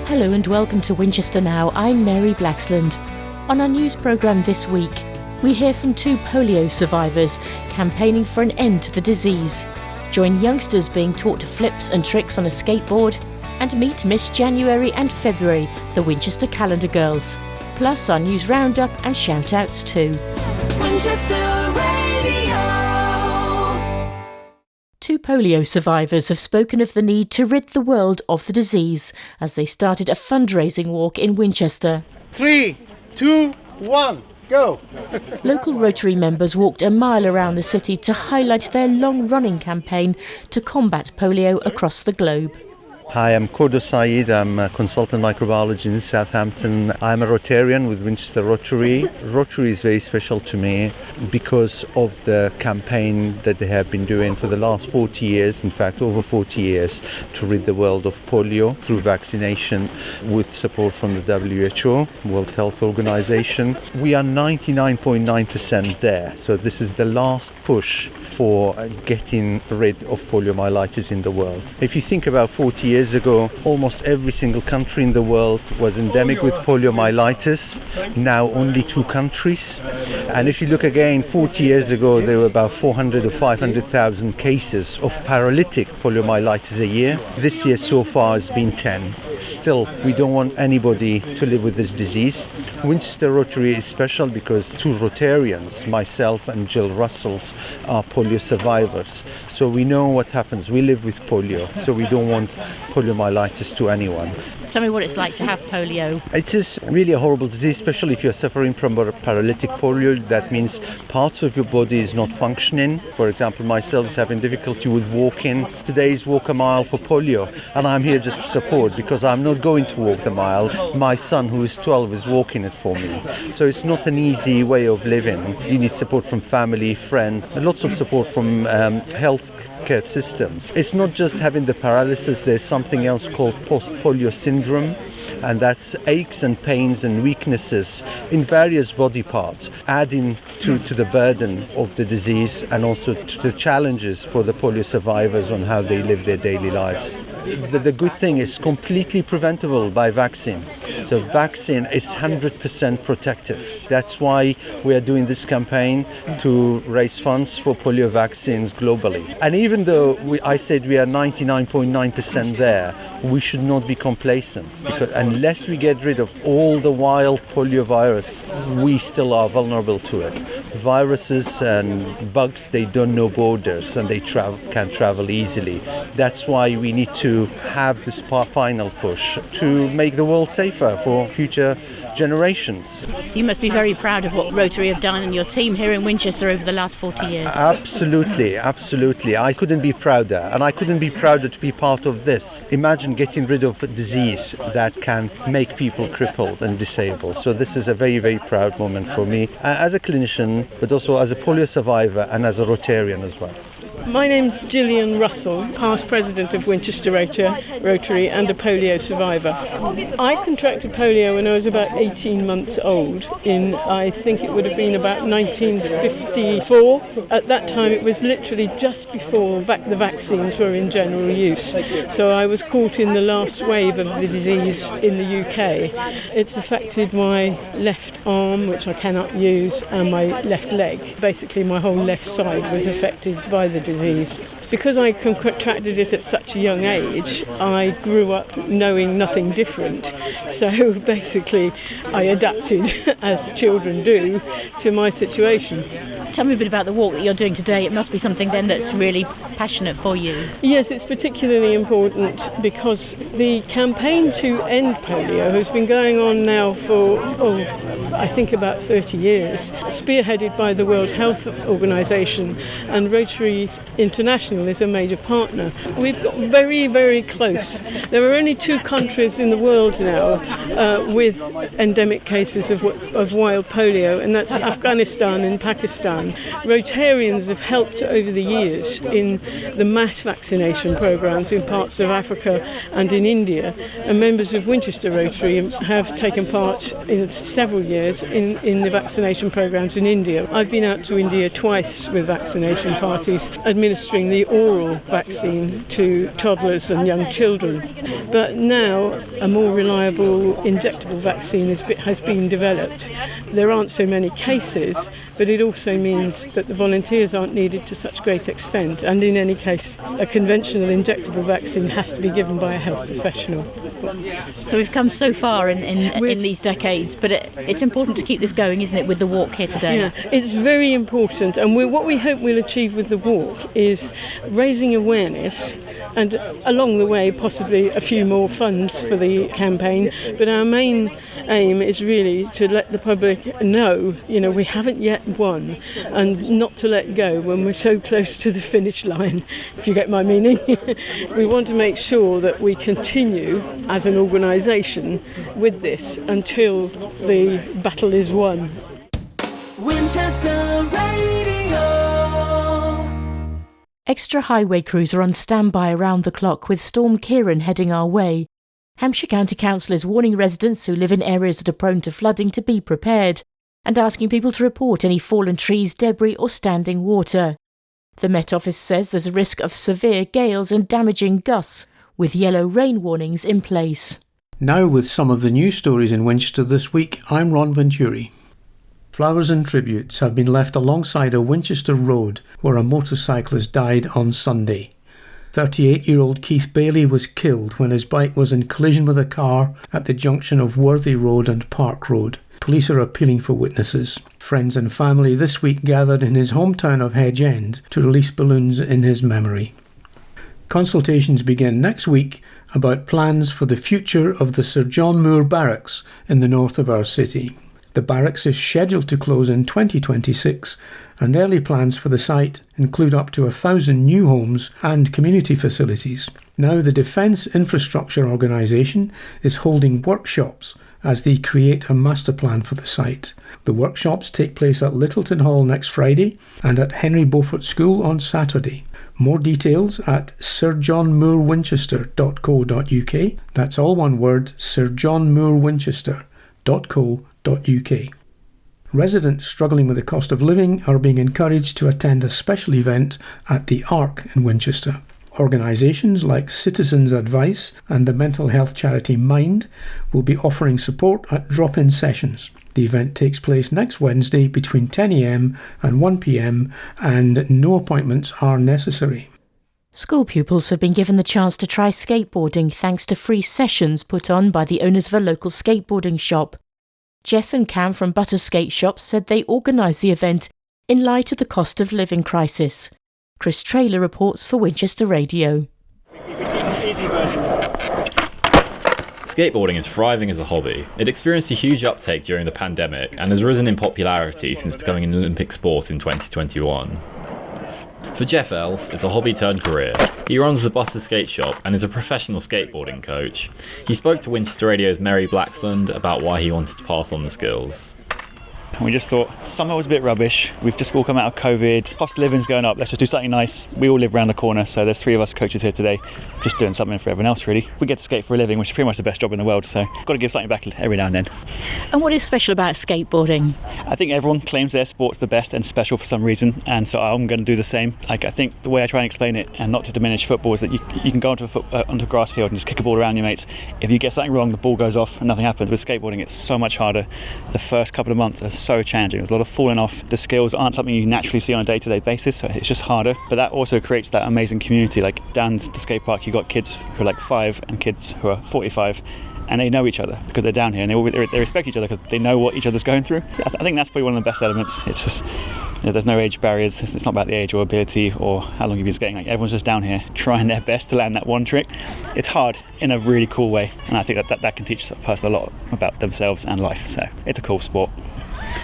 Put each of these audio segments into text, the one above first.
Hello and welcome to Winchester Now. I'm Mary Blaxland. On our news programme this week, we hear from 2 polio survivors campaigning for an end to the disease. Join youngsters being taught flips and tricks on a skateboard, and meet Miss January and February, the Winchester Calendar Girls. Plus our news roundup and shout-outs too. Winchester Radio. 2 polio survivors have spoken of the need to rid the world of the disease as they started a fundraising walk in Winchester. 3, 2, 1, go! Local Rotary members walked a mile around the city to highlight their long-running campaign to combat polio across the globe. Hi, I'm Kodo Saeed. I'm a consultant microbiologist in Southampton. I'm a Rotarian with Winchester Rotary. Rotary is very special to me because of the campaign that they have been doing for the last 40 years, in fact over 40 years, to rid the world of polio through vaccination with support from the WHO, World Health Organization. We are 99.9% there, so this is the last push for getting rid of poliomyelitis in the world. If you think about 40 years ago, almost every single country in the world was endemic with poliomyelitis. Now only 2 countries. And if you look again, 40 years ago, there were about 400 or 500,000 cases of paralytic poliomyelitis a year. This year so far has been 10. Still, we don't want anybody to live with this disease. Winchester Rotary is special because 2 Rotarians, myself and Jill Russell, are polio survivors. So we know what happens. We live with polio, so we don't want poliomyelitis to anyone. Tell me what it's like to have polio. It is really a horrible disease, especially if you're suffering from paralytic polio. That means parts of your body is not functioning. For example, myself is having difficulty with walking. Today's Walk a Mile for Polio, and I'm here just to support because I'm not going to walk the mile. My son, who is 12, is walking it for me. So it's not an easy way of living. You need support from family, friends, and lots of support from health care systems. It's not just having the paralysis, there's something else called post-polio syndrome, and that's aches and pains and weaknesses in various body parts, adding to the burden of the disease and also to the challenges for the polio survivors on how they live their daily lives. The good thing is completely preventable by vaccine. So vaccine is 100% protective. That's why we are doing this campaign to raise funds for polio vaccines globally. And even though I said we are 99.9% there, we should not be complacent because unless we get rid of all the wild polio virus, we still are vulnerable to it. Viruses and bugs, they don't know borders and they can travel easily. That's why we need to have this final push to make the world safer for future generations. So you must be very proud of what Rotary have done and your team here in Winchester over the last 40 years. Absolutely, absolutely. I couldn't be prouder, and I couldn't be prouder to be part of this. Imagine getting rid of a disease that can make people crippled and disabled. So this is a very, very proud moment for me as a clinician, but also as a polio survivor and as a Rotarian as well. My name's Gillian Russell, past president of Winchester Rotary and a polio survivor. I contracted polio when I was about 18 months old I think it would have been about 1954. At that time it was literally just before the vaccines were in general use. So I was caught in the last wave of the disease in the UK. It's affected my left arm, which I cannot use, and my left leg. Basically my whole left side was affected by the disease. Because I contracted it at such a young age, I grew up knowing nothing different. So basically, I adapted, as children do, to my situation. Tell me a bit about the walk that you're doing today. It must be something then that's really passionate for you. Yes, it's particularly important because the campaign to end polio has been going on now for, I think about 30 years, spearheaded by the World Health Organization, and Rotary International is a major partner. We've got very, very close. There are only 2 countries in the world now with endemic cases of wild polio, and that's Afghanistan and Pakistan. Rotarians have helped over the years in the mass vaccination programs in parts of Africa and in India, and members of Winchester Rotary have taken part in several years pioneers in the vaccination programs in India. I've been out to India twice with vaccination parties, administering the oral vaccine to toddlers and young children. But now a more reliable injectable vaccine has been developed. There aren't so many cases, but it also means that the volunteers aren't needed to such great extent, and in any case a conventional injectable vaccine has to be given by a health professional. So we've come so far in these decades, but it's important to keep this going, isn't it, with the walk here today? Yeah, it's very important, and what we hope we'll achieve with the walk is raising awareness, and along the way possibly a few more funds for the campaign. But our main aim is really to let the public know, we haven't yet won, and not to let go when we're so close to the finish line, if you get my meaning. We want to make sure that we continue as an organisation with this until the battle is won. Winchester Radio. Extra highway crews are on standby around the clock, with Storm Kieran heading our way. Hampshire County Council is warning residents who live in areas that are prone to flooding to be prepared, and asking people to report any fallen trees, debris or standing water. The Met Office says there's a risk of severe gales and damaging gusts, with yellow rain warnings in place. Now with some of the news stories in Winchester this week, I'm Ron Venturi. Flowers and tributes have been left alongside a Winchester road where a motorcyclist died on Sunday. 38-year-old Keith Bailey was killed when his bike was in collision with a car at the junction of Worthy Road and Park Road. Police are appealing for witnesses. Friends and family this week gathered in his hometown of Hedge End to release balloons in his memory. Consultations begin next week about plans for the future of the Sir John Moore Barracks in the north of our city. The barracks is scheduled to close in 2026, and early plans for the site include up to 1,000 new homes and community facilities. Now the Defence Infrastructure Organisation is holding workshops as they create a master plan for the site. The workshops take place at Littleton Hall next Friday and at Henry Beaufort School on Saturday. More details at sirjohnmoorewinchester.co.uk. That's all one word, sirjohnmoorewinchester.co.uk. Residents struggling with the cost of living are being encouraged to attend a special event at the Ark in Winchester. Organisations like Citizens Advice and the mental health charity Mind will be offering support at drop-in sessions. The event takes place next Wednesday between 10 a.m. and 1 p.m. and no appointments are necessary. School pupils have been given the chance to try skateboarding thanks to free sessions put on by the owners of a local skateboarding shop. Jeff and Cam from Butter Skate Shops said they organised the event in light of the cost of living crisis. Chris Traylor reports for Winchester Radio. Skateboarding is thriving as a hobby. It experienced a huge uptake during the pandemic and has risen in popularity since becoming an Olympic sport in 2021. For Jeff Els, it's a hobby turned career. He runs the Butter Skate Shop and is a professional skateboarding coach. He spoke to Winchester Radio's Mary Blacksland about why he wanted to pass on the skills. And we just thought, summer was a bit rubbish. We've just all come out of COVID. Cost of living's going up. Let's just do something nice. We all live around the corner, so there's 3 of us coaches here today, just doing something for everyone else, really. We get to skate for a living, which is pretty much the best job in the world, so got to give something back every now and then. And what is special about skateboarding? I think everyone claims their sport's the best and special for some reason, and so I'm going to do the same. I think the way I try and explain it, and not to diminish football, is that you can go onto a grass field and just kick a ball around your mates. If you get something wrong, the ball goes off and nothing happens. With skateboarding, it's so much harder. The first couple of months are so challenging. There's a lot of falling off. The skills aren't something you naturally see on a day-to-day basis, so it's just harder. But that also creates that amazing community. Like down the skate park, you've got kids who are like 5 and kids who are 45, and they know each other because they're down here, and they respect each other because they know what each other's going through. I think that's probably one of the best elements. It's just, there's no age barriers. It's not about the age or ability or how long you've been skating. Like everyone's just down here trying their best to land that one trick. It's hard in a really cool way, and I think that can teach a person a lot about themselves and life. So it's a cool sport.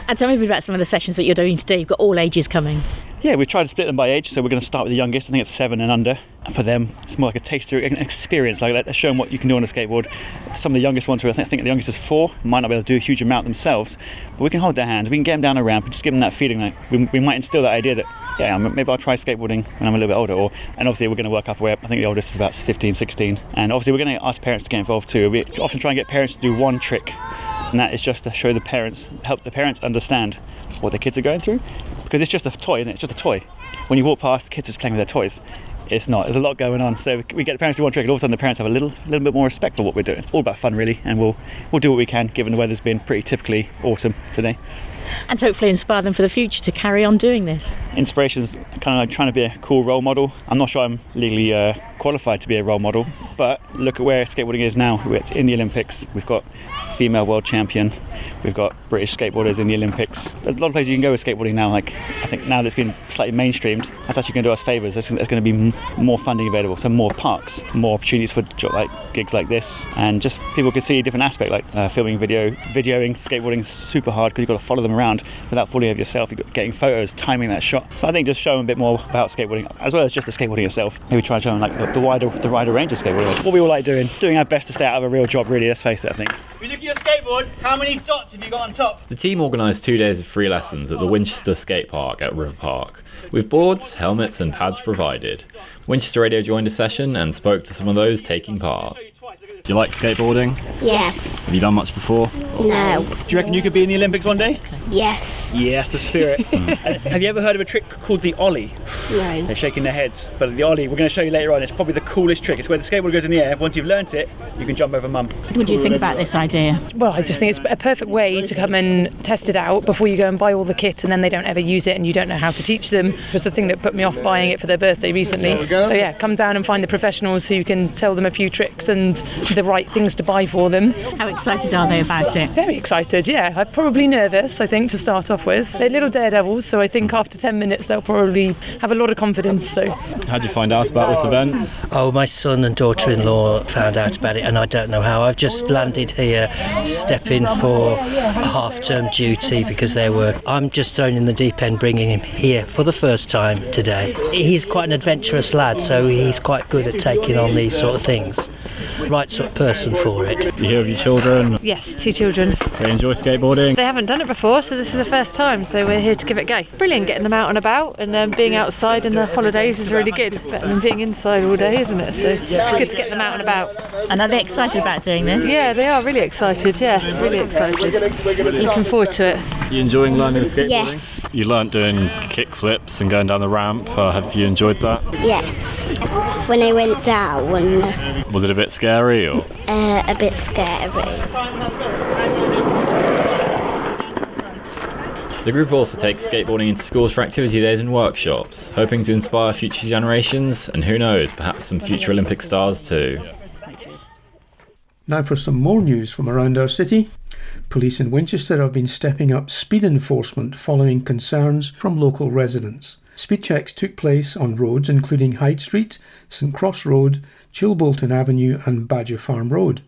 And tell me a bit about some of the sessions that you're doing today. You've got all ages coming. Yeah, we've tried to split them by age, so we're going to start with the youngest. I think it's 7 and under. For them, it's more like a taster, an experience, like let's show them what you can do on a skateboard. Some of the youngest ones, I think the youngest is 4, might not be able to do a huge amount themselves, but we can hold their hands, we can get them down a ramp, and just give them that feeling like we might instill that idea that, yeah, maybe I'll try skateboarding when I'm a little bit older. And obviously we're going to work up our way up. I think the oldest is about 15, 16. And obviously we're going to ask parents to get involved too. We often try and get parents to do one trick, and that is just to show the parents, help the parents understand what their kids are going through, because it's just a toy, isn't it? It's just a toy. When you walk past, the kids are just playing with their toys. It's not. There's a lot going on. So we get the parents to do one trick, and all of a sudden the parents have a little bit more respect for what we're doing. All about fun, really, and we'll do what we can, given the weather's been pretty typically autumn today. And hopefully inspire them for the future to carry on doing this. Inspiration's kind of like trying to be a cool role model. I'm not sure I'm legally qualified to be a role model, but look at where skateboarding is now. It's in the Olympics. We've got female world champion. We've got British skateboarders in the Olympics. There's a lot of places you can go with skateboarding now. Like, I think now that it's been slightly mainstreamed, that's actually going to do us favours. There's going to be more funding available, so more parks, more opportunities for gigs like this, and just people can see a different aspect, like filming, videoing. Skateboarding is super hard because you've got to follow them around without falling over yourself. You've got getting photos, timing that shot. So I think just show them a bit more about skateboarding, as well as just the skateboarding itself. Maybe try and show them like the wider range of skateboarding. What we all like doing our best to stay out of a real job, really. Let's face it, I think. If you look at your skateboard, how many dots have you got on top? The team organised 2 days of free lessons at the Winchester skate park at River Park, with boards, helmets and pads provided. Winchester Radio joined a session and spoke to some of those taking part. Do you like skateboarding? Yes. Have you done much before? No. Do you reckon you could be in the Olympics one day? Yes. Yes, the spirit. Have you ever heard of a trick called the ollie? No. They're shaking their heads. But the ollie, we're going to show you later on, it's probably the coolest trick. It's where the skateboard goes in the air. Once you've learnt it, you can jump over mum. What do you think about this idea? Well, I just think it's a perfect way to come and test it out before you go and buy all the kit and then they don't ever use it and you don't know how to teach them. It was the thing that put me off buying it for their birthday recently. So yeah, come down and find the professionals who can tell them a few tricks and the right things to buy for them. How excited are they about it? Very excited, yeah. I'm probably nervous, I think, to start off with. They're little daredevils, so I think after 10 minutes they'll probably have a lot of confidence. So, How did you find out about this event? Oh, my son and daughter-in-law found out about it, and I don't know how. I've just landed here to step in for a half-term duty because they were. I'm just thrown in the deep end, bringing him here for the first time today. He's quite an adventurous lad, so he's quite good at taking on these sort of things. Right sort of person for it. You here with your children? Yes, 2 children. They enjoy skateboarding? They haven't done it before, so this is the first time, so we're here to give it a go. Brilliant getting them out and about, and being outside in the holidays is really good. Better than being inside all day, isn't it? So it's good to get them out and about. And are they excited about doing this? Yeah, they are really excited, really excited. Looking forward to it. You enjoying learning skateboarding? Yes. You learnt doing kick flips and going down the ramp. Have you enjoyed that? Yes. When I went down, Was it a bit scary or? a bit scary. The group also takes skateboarding into schools for activity days and workshops, hoping to inspire future generations and who knows, perhaps some future Olympic stars too. Now for some more news from around our city. Police in Winchester have been stepping up speed enforcement following concerns from local residents. Speed checks took place on roads including Hyde Street, St Cross Road, Chilbolton Avenue and Badger Farm Road.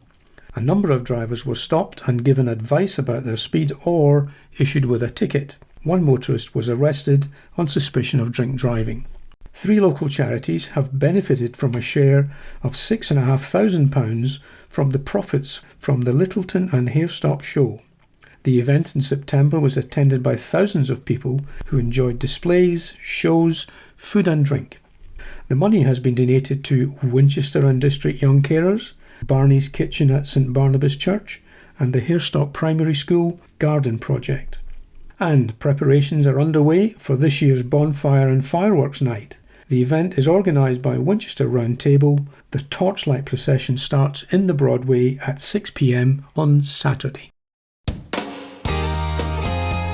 A number of drivers were stopped and given advice about their speed or issued with a ticket. One motorist was arrested on suspicion of drink driving. 3 local charities have benefited from a share of £6,500 from the profits from the Littleton and Hairstock show. The event in September was attended by thousands of people who enjoyed displays, shows, food and drink. The money has been donated to Winchester and District Young Carers, Barney's Kitchen at St Barnabas Church and the Hairstock Primary School Garden Project. And preparations are underway for this year's Bonfire and Fireworks Night. The event is organised by Winchester Round Table. The torchlight procession starts in the Broadway at 6 p.m. on Saturday.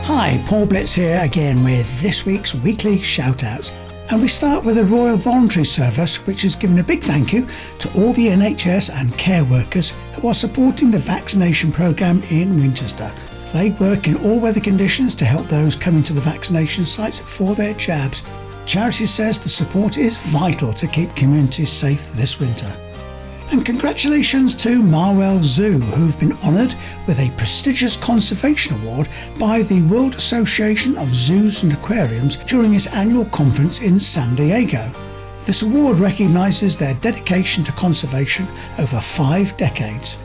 Hi, Paul Blitz here again with this week's weekly shout-outs. And we start with the Royal Voluntary Service, which has given a big thank you to all the NHS and care workers who are supporting the vaccination programme in Winchester. They work in all weather conditions to help those coming to the vaccination sites for their jabs. Charity says the support is vital to keep communities safe this winter. And congratulations to Marwell Zoo, who've been honoured with a prestigious conservation award by the World Association of Zoos and Aquariums during its annual conference in San Diego. This award recognises their dedication to conservation over 5 decades.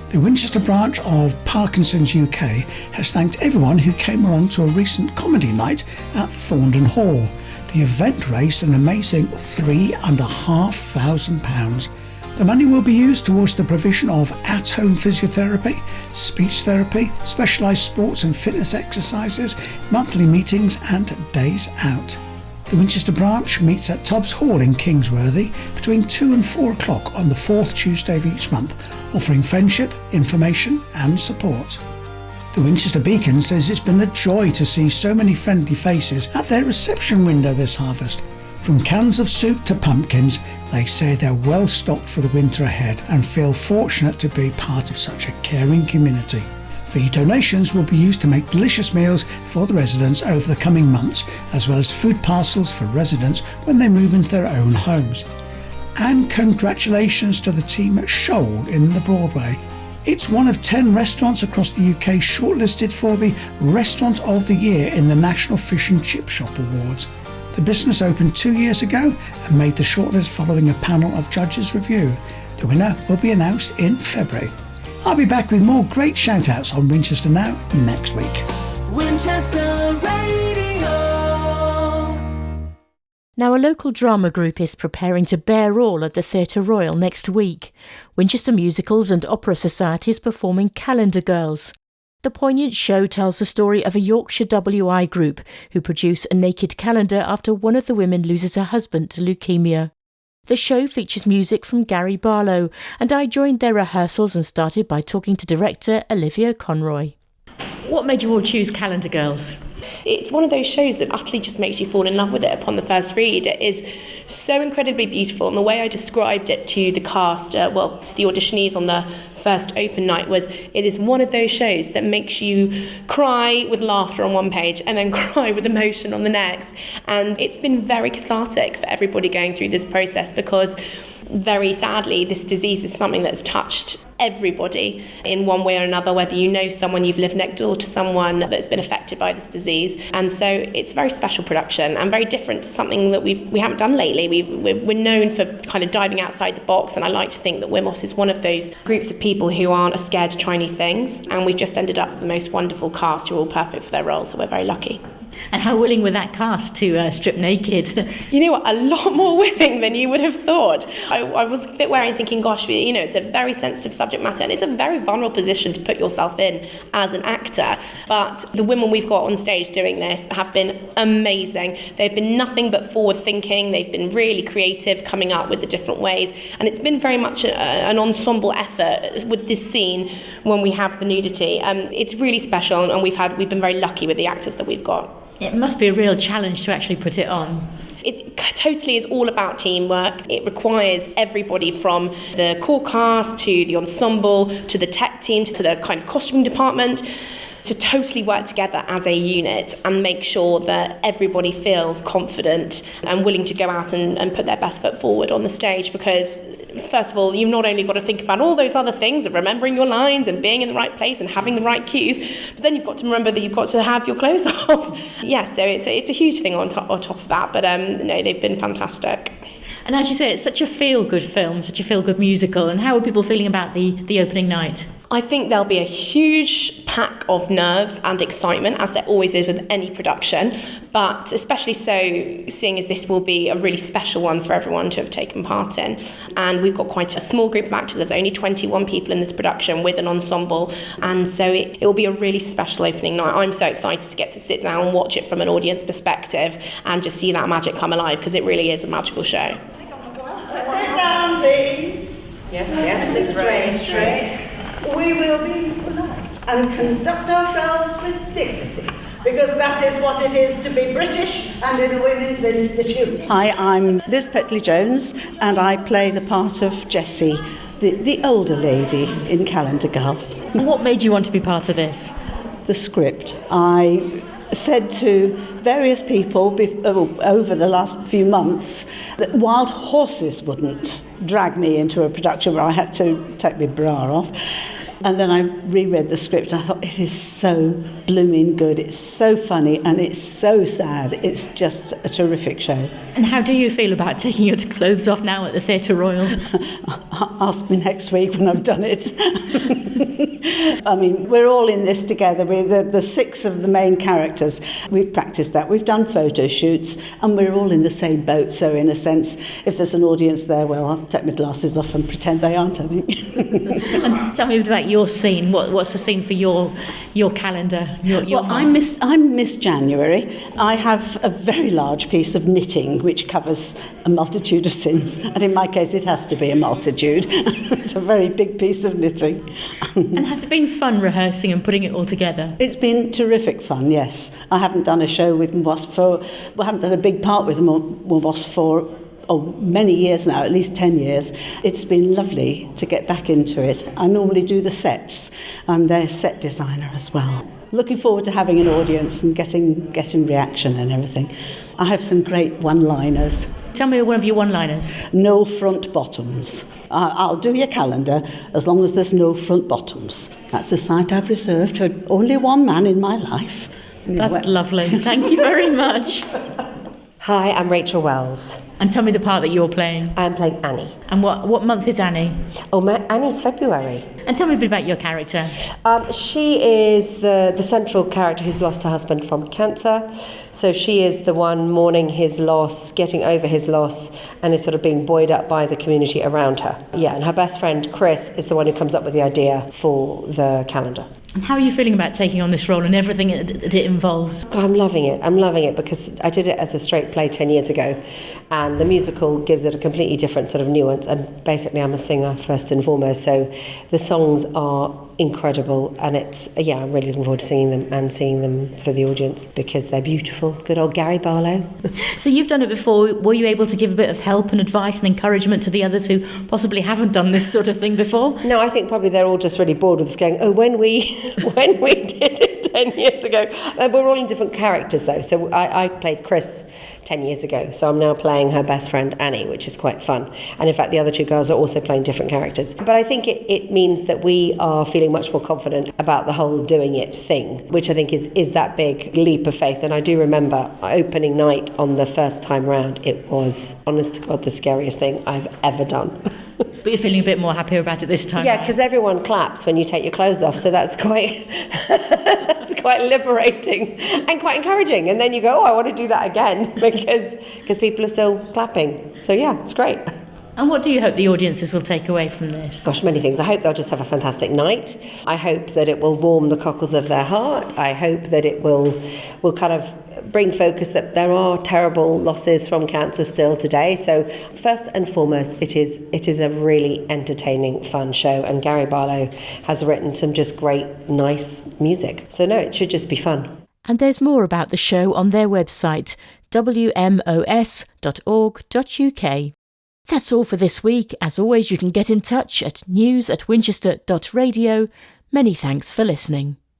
The Winchester branch of Parkinson's UK has thanked everyone who came along to a recent comedy night at Thorndon Hall. The event raised an amazing £3,500, The money will be used towards the provision of at-home physiotherapy, speech therapy, specialised sports and fitness exercises, monthly meetings and days out. The Winchester branch meets at Tubbs Hall in Kingsworthy between 2 and 4 o'clock on the 4th Tuesday of each month, offering friendship, information and support. The Winchester Beacon says it's been a joy to see so many friendly faces at their reception window this harvest. From cans of soup to pumpkins, they say they're well stocked for the winter ahead and feel fortunate to be part of such a caring community. The donations will be used to make delicious meals for the residents over the coming months, as well as food parcels for residents when they move into their own homes. And congratulations to the team at Shoal in the Broadway. It's one of 10 restaurants across the UK shortlisted for the Restaurant of the Year in the National Fish and Chip Shop Awards. The business opened 2 years ago and made the shortlist following a panel of judges' review. The winner will be announced in February. I'll be back with more great shout-outs on Winchester Now next week. Winchester Radio. Now, a local drama group is preparing to bear all at the Theatre Royal next week. Winchester Musicals and Opera Society is performing Calendar Girls. The poignant show tells the story of a Yorkshire WI group who produce a naked calendar after one of the women loses her husband to leukemia. The show features music from Gary Barlow, and I joined their rehearsals and started by talking to director Olivia Conroy. What made you all choose Calendar Girls? It's one of those shows that utterly just makes you fall in love with it upon the first read. It is so incredibly beautiful, and the way I described it to the cast, to the auditionees on the first open night, was it is one of those shows that makes you cry with laughter on one page and then cry with emotion on the next. And it's been very cathartic for everybody going through this process, because very sadly this disease is something that's touched everybody in one way or another, whether you know someone, you've lived next door to someone that's been affected by this disease. And so it's a very special production and very different to something that we haven't done lately. We're known for kind of diving outside the box, and I like to think that Wimos is one of those groups of people who aren't scared to try new things, and we've just ended up with the most wonderful cast who are all perfect for their roles, so we're very lucky. And how willing were that cast to strip naked? You know what, a lot more willing than you would have thought. I was a bit wary and thinking, gosh, it's a very sensitive subject matter, and it's a very vulnerable position to put yourself in as an actor. But the women we've got on stage doing this have been amazing. They've been nothing but forward thinking. They've been really creative, coming up with the different ways. And it's been very much an ensemble effort with this scene when we have the nudity. It's really special, and we've been very lucky with the actors that we've got. It must be a real challenge to actually put it on. It totally is all about teamwork. It requires everybody from the core cast to the ensemble to the tech team to the kind of costuming department to totally work together as a unit and make sure that everybody feels confident and willing to go out and put their best foot forward on the stage, because first of all, you've not only got to think about all those other things of remembering your lines and being in the right place and having the right cues, but then you've got to remember that you've got to have your clothes off. So it's a huge thing on top of that, but no, they've been fantastic. And as you say, it's such a feel-good film, such a feel-good musical, and how are people feeling about the opening night? I think there'll be a huge pack of nerves and excitement, as there always is with any production, but especially so seeing as this will be a really special one for everyone to have taken part in. And we've got quite a small group of actors. There's only 21 people in this production with an ensemble, and so it will be a really special opening night. I'm so excited to get to sit down and watch it from an audience perspective and just see that magic come alive, because it really is a magical show. Sit down, please. Yes, Mrs. Rainstreet. We will be polite and conduct ourselves with dignity, because that is what it is to be British and in a women's institute. Hi, I'm Liz Petley-Jones, and I play the part of Jessie, the older lady in Calendar Girls. And what made you want to be part of this? The script. I said to various people over the last few months that wild horses wouldn't drag me into a production where I had to take my bra off. And then I reread the script and I thought, it is so blooming good, it's so funny and it's so sad. It's just a terrific show. And how do you feel about taking your clothes off now at the Theatre Royal? Ask me next week when I've done it. I mean, we're all in this together. We're the 6 of the main characters. We've practiced that. We've done photo shoots, and we're all in the same boat. So in a sense, if there's an audience there, well, I'll take my glasses off and pretend they aren't, I think. And tell me about your scene. What's the scene for your calendar? Your month? I'm Miss January. I have a very large piece of knitting which covers a multitude of sins, and in my case it has to be a multitude. It's a very big piece of knitting. And has it been fun rehearsing and putting it all together? It's been terrific fun, yes. I haven't done a show with Mwasp I haven't done a big part with Mwasp for many years now, at least 10 years. It's been lovely to get back into it. I normally do the sets. I'm their set designer as well. Looking forward to having an audience and getting reaction and everything. I have some great one-liners. Tell me one of your one-liners. No front bottoms. I'll do your calendar as long as there's no front bottoms. That's a sight I've reserved for only one man in my life. That's lovely. Thank you very much. Hi, I'm Rachel Wells. And tell me the part that you're playing. I'm playing Annie. And what month is Annie? Annie's February. And tell me a bit about your character. She is the central character who's lost her husband from cancer. So she is the one mourning his loss, getting over his loss, and is sort of being buoyed up by the community around her. Yeah, and her best friend, Chris, is the one who comes up with the idea for the calendar. And how are you feeling about taking on this role and everything that it involves? I'm loving it. I'm loving it because I did it as a straight play 10 years ago, and the musical gives it a completely different sort of nuance. And basically, I'm a singer first and foremost, so the songs are incredible, and I'm really looking forward to singing them and seeing them for the audience because they're beautiful. Good old Gary Barlow. So you've done it before. Were you able to give a bit of help and advice and encouragement to the others who possibly haven't done this sort of thing before? No, I think probably they're all just really bored with us going, when we did it 10 years ago. We're all in different characters though. So I played Chris 10 years ago, so I'm now playing her best friend Annie, which is quite fun. And in fact, the other 2 girls are also playing different characters. But I think it means that we are feeling much more confident about the whole doing it thing, which I think is that big leap of faith. And I do remember opening night on the first time round, it was, honest to God, the scariest thing I've ever done. But you're feeling a bit more happier about it this time? Yeah, because everyone claps when you take your clothes off, so that's quite that's quite liberating and quite encouraging. And then you go, I want to do that again because people are still clapping. So yeah, it's great. And what do you hope the audiences will take away from this? Gosh, many things. I hope they'll just have a fantastic night. I hope that it will warm the cockles of their heart. I hope that it will kind of bring focus that there are terrible losses from cancer still today. So first and foremost, it is a really entertaining, fun show. And Gary Barlow has written some just great, nice music. So no, it should just be fun. And there's more about the show on their website, wmos.org.uk. That's all for this week. As always, you can get in touch at news@winchester.radio. Many thanks for listening.